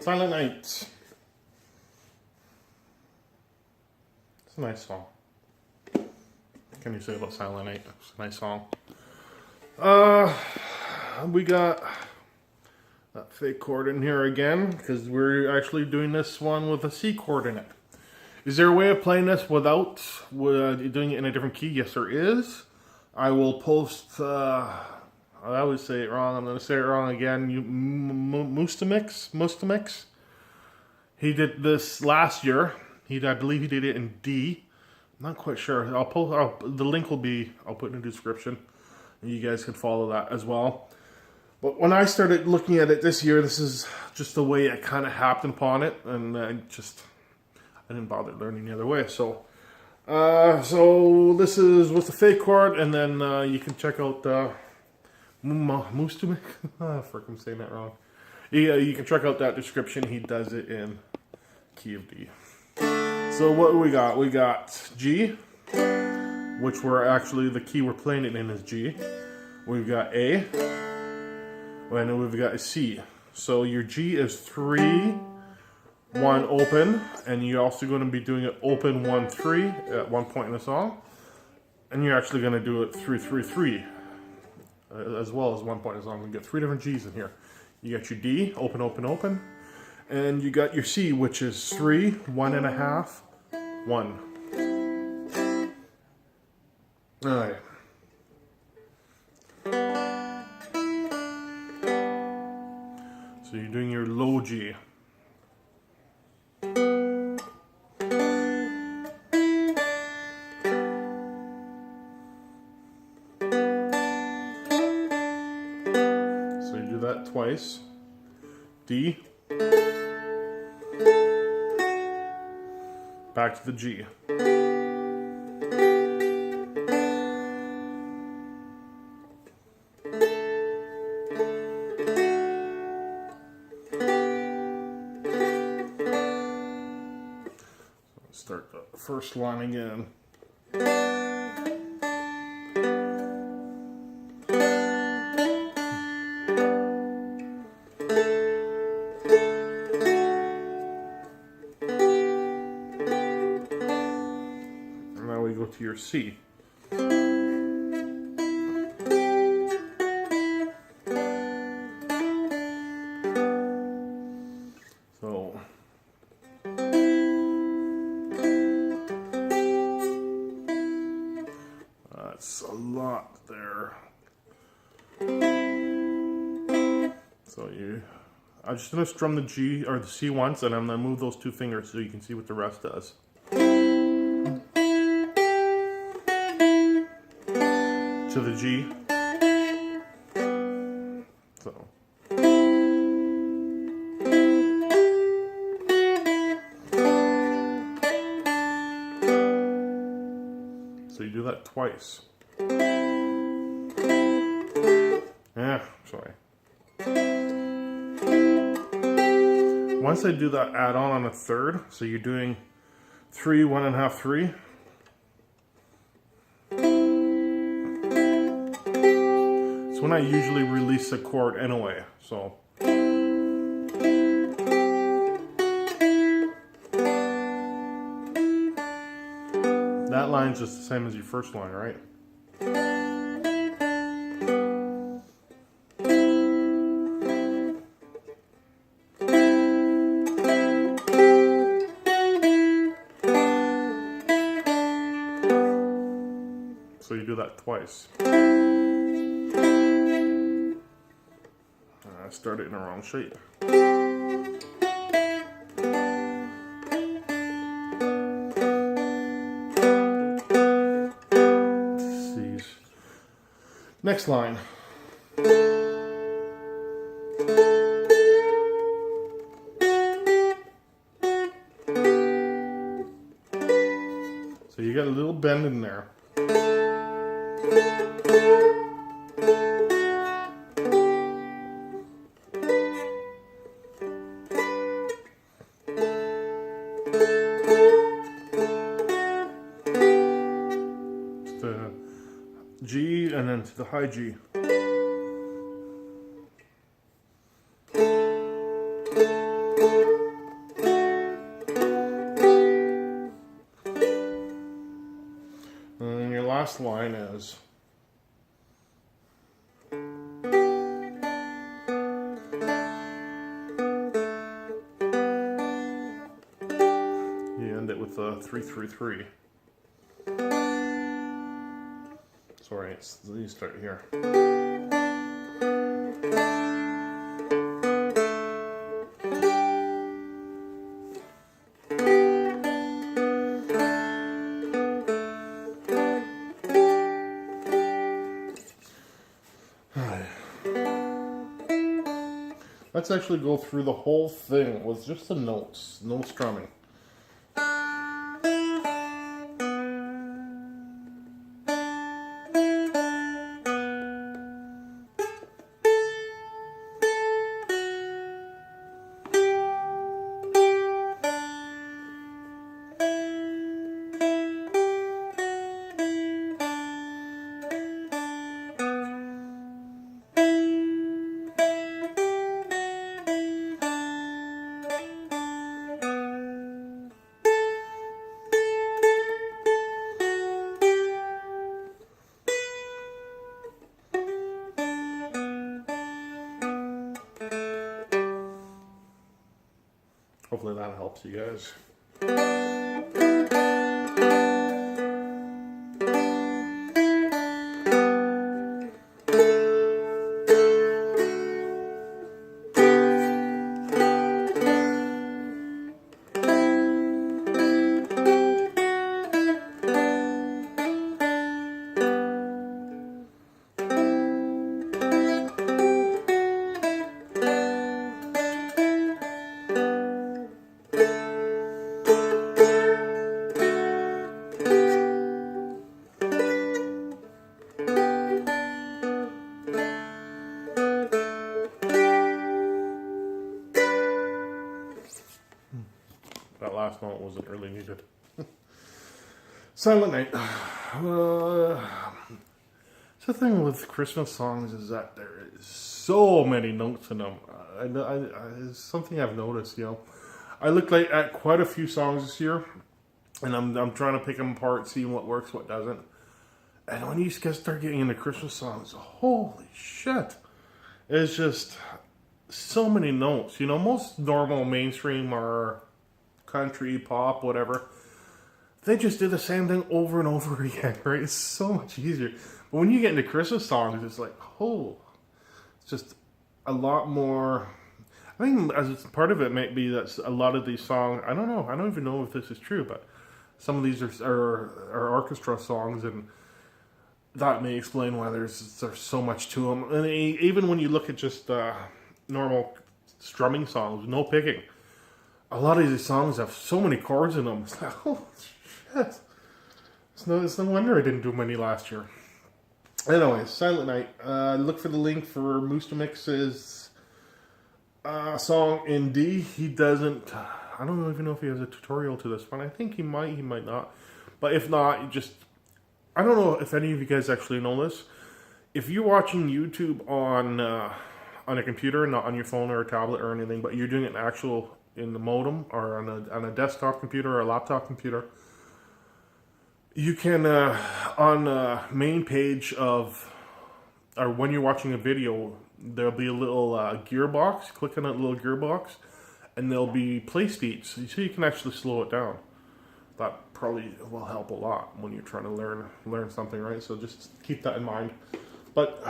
Silent Night. It's a nice song. What can you say about Silent Night? It's a nice song. We got that fake chord in here again because we're actually doing this one with a C chord in it. Is there a way of playing this without doing it in a different key? Yes, there is. I will post. I always say it wrong. I'm going to say it wrong again. Mustamix. He did this last year. I believe he did it in D. I'm not quite sure. I'll post. The link will be. I'll put in the description. And you guys can follow that as well. But when I started looking at it this year, this is just the way I kind of happened upon it, and I didn't bother learning the other way. So this is with the fake chord, and then you can check out. Mustamix. Frick, I'm saying that wrong. Yeah, you can check out that description. He does it in key of D. So what we got? We got G, which we're actually the key we're playing it in is G. We've got A, and then we've got a C. So your G is 3, 1 open, and you're also going to be doing it open 1 3 at one point in the song, and you're actually going to do it 3 3 3. As well as one point in the song. We get 3 different G's in here. You got your D, open, open, open. And you got your C, which is 3, 1.5, 1. Alright. So you're doing your low G. That twice. D. Back to the G. So let's start the first line again. Go to your C. So that's a lot there. So I'm just going to strum the G or the C once, and I'm going to move those 2 fingers so you can see what the rest does. To the G. So you do that twice. Yeah, sorry. Once I do that add on a third, so you're doing 3, 1.5, 3. When I usually release a chord anyway, so that line's just the same as your first line, right? So you do that twice. I started in the wrong shape. C's. Next line. So you got a little bend in there. The G and then to the high G. last line is. You end it with a 3-3-3. Sorry, you start here. Let's actually go through the whole thing with just the notes, no strumming. Hopefully that helps you guys. That last note wasn't really needed. Silent Night. The thing with Christmas songs is that there is so many notes in them. It's something I've noticed, you know. I looked at quite a few songs this year, and I'm trying to pick them apart, seeing what works, what doesn't. And when you guys start getting into Christmas songs, holy shit. It's just so many notes. You know, most normal mainstream or country, pop, whatever, they just do the same thing over and over again, right? It's so much easier. But when you get into Christmas songs, it's like, oh, it's just a lot more. I think as part of it might be that a lot of these songs, I don't know, I don't even know if this is true, but some of these are orchestra songs, and that may explain why there's so much to them. And even when you look at just normal strumming songs, no picking, a lot of these songs have so many chords in them. It's like, oh shit. It's no wonder I didn't do many last year. Anyways, Silent Night. Look for the link for Mustamix's song in D. He doesn't. I don't even know if he has a tutorial to this one. I think he might not. But if not, I don't know if any of you guys actually know this. If you're watching YouTube on a computer, not on your phone or a tablet or anything, but you're doing it in the modem or on a desktop computer or a laptop computer, you can on the main page or when you're watching a video, there'll be a little gearbox. Click on that little gearbox, and there'll be play speeds, so you can actually slow it down. That probably will help a lot when you're trying to learn something, right? So just keep that in mind. But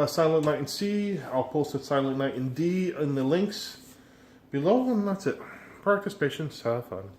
Silent Night in C, I'll post a Silent Night in D in the links below, and that's it. Practice, patience, have fun.